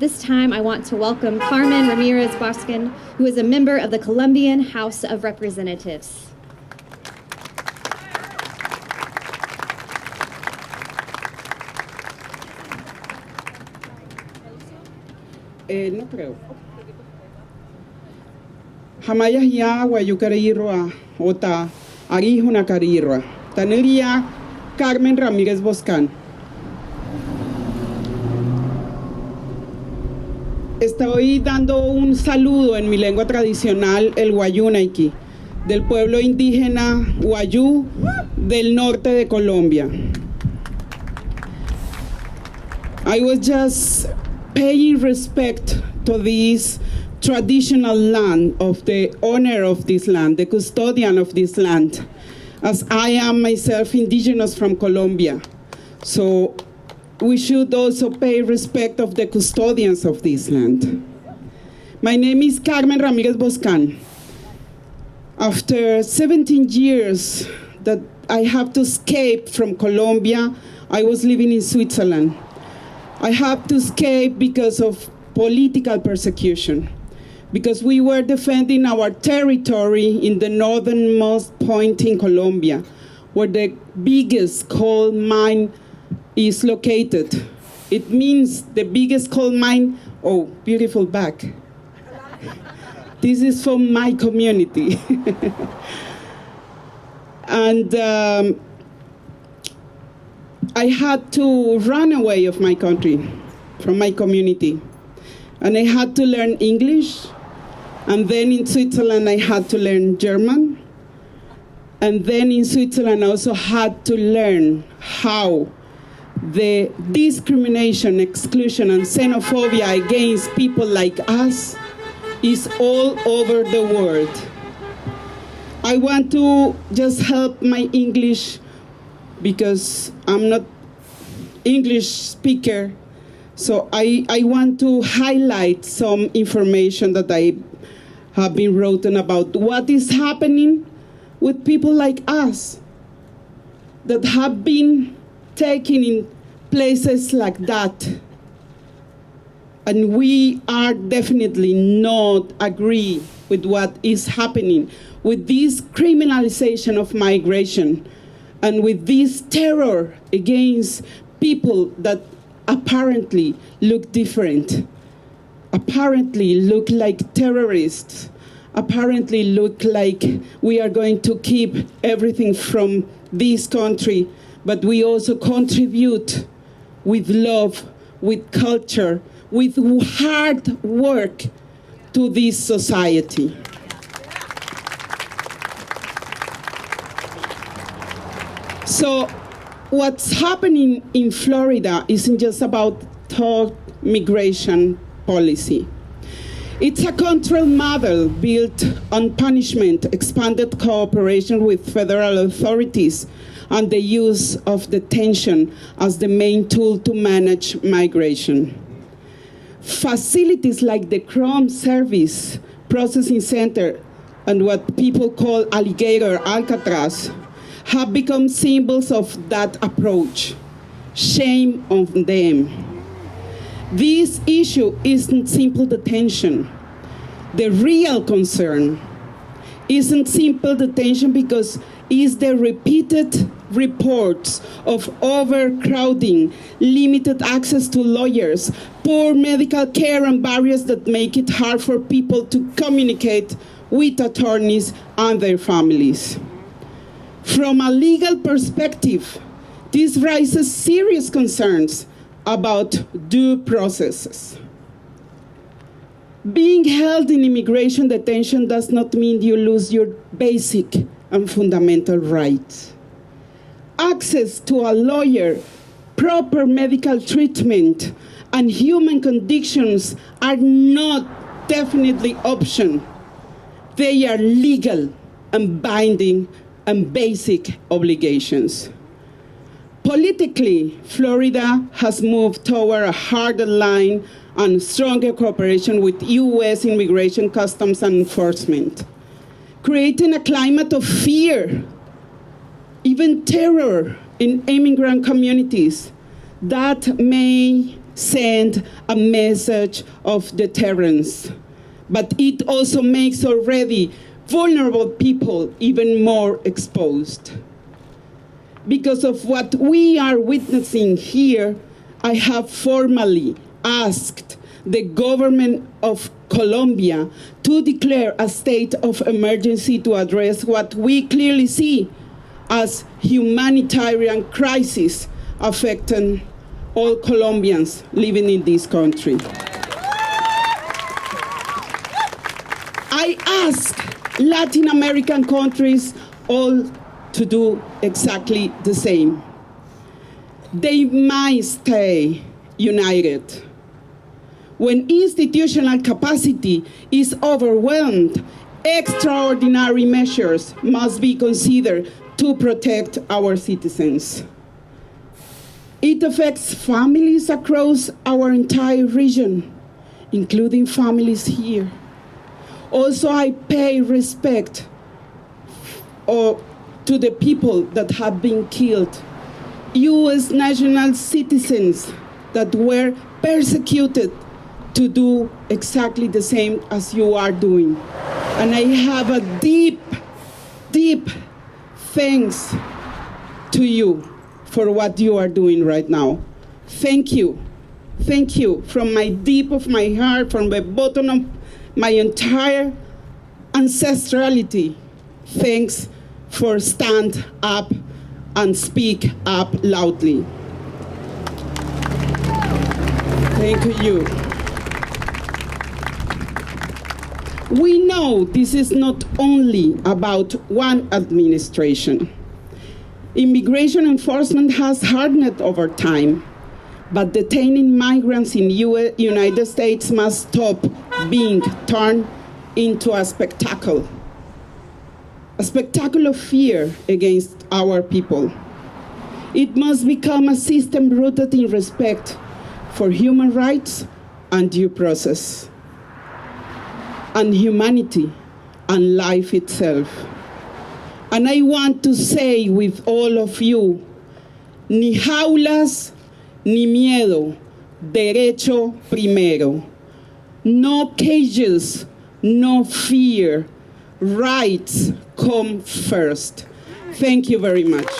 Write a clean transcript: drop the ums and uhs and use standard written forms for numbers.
this time, I want to welcome Carmen Rami rez Bosca, who is a member of the Colombian House of Representatives. No creo. Hamaya hiya wayukarirwa ota arihuna karirwa. Taneria Carmen Rami rez Bosca. Estoy dando un saludo en mi lengua tradicional, el Wayunaiki, del pueblo indígena Wayú del norte de Colombia. I was just paying respect to this traditional land of the owner of this land, the custodian of this land, as I am myself indigenous from Colombia. So we should also pay respect of the custodians of this land. My name is Carmen Rami rez Bosca. After 17 years that I have to escape from Colombia, I was living in Switzerland. I had to escape because of political persecution, because we were defending our territory in the northernmost point in Colombia, where the biggest coal mine is located. It means the biggest coal mine. Oh, beautiful bag. This is from my community. And I had to run away of my country, from my community. And I had to learn English. And then in Switzerland, I had to learn German. And then in Switzerland, I also had to learn how the discrimination, exclusion, and xenophobia against people like us is all over the world. I want to just help my English because I'm not English speaker. So I want to highlight some information that I have been written about what is happening with people like us that have been taken in places like that. And we are definitely not agree with what is happening with this criminalization of migration and with this terror against people that apparently look different, apparently look like terrorists, apparently look like we are going to keep everything from this country, but we also contribute with love, with culture, with hard work to this society. So what's happening in Florida isn't just about thought migration policy. It's a control model built on punishment, expanded cooperation with federal authorities, and the use of detention as the main tool to manage migration. Facilities like the Chrome Service Processing Center and what people call Alligator Alcatraz have become symbols of that approach. Shame on them. This issue isn't simple detention. The real concern isn't simple detention because it's the repeated reports of overcrowding, limited access to lawyers, poor medical care, and barriers that make it hard for people to communicate with attorneys and their families. From a legal perspective, this raises serious concerns about due processes. Being held in immigration detention does not mean you lose your basic and fundamental rights. Access to a lawyer, proper medical treatment, and human conditions are not definitely options. They are legal and binding and basic obligations. Politically, Florida has moved toward a harder line and stronger cooperation with U.S. immigration, customs, and enforcement, creating a climate of fear, even terror in immigrant communities that may send a message of deterrence, but it also makes already vulnerable people even more exposed. Because of what we are witnessing here, I have formally asked the government of Colombia to declare a state of emergency to address what we clearly see as humanitarian crisis affecting all Colombians living in this country. I ask Latin American countries all to do exactly the same. They might stay united. When institutional capacity is overwhelmed, extraordinary measures must be considered to protect our citizens. It affects families across our entire region, including families here. Also, I pay respect to the people that have been killed, US national citizens that were persecuted to do exactly the same as you are doing. And I have a deep, deep thanks to you for what you are doing right now. Thank you. Thank you from my deep of my heart, from the bottom of my entire ancestrality. Thanks for stand up and speak up loudly. Thank you. We know this is not only about one administration. Immigration enforcement has hardened over time, but detaining migrants in United States must stop being turned into a spectacle of fear against our people. It must become a system rooted in respect for human rights and due process, and humanity and life itself. And I want to say with all of you, ni jaulas, ni miedo, derecho primero. No cages, no fear. Rights come first. Thank you very much.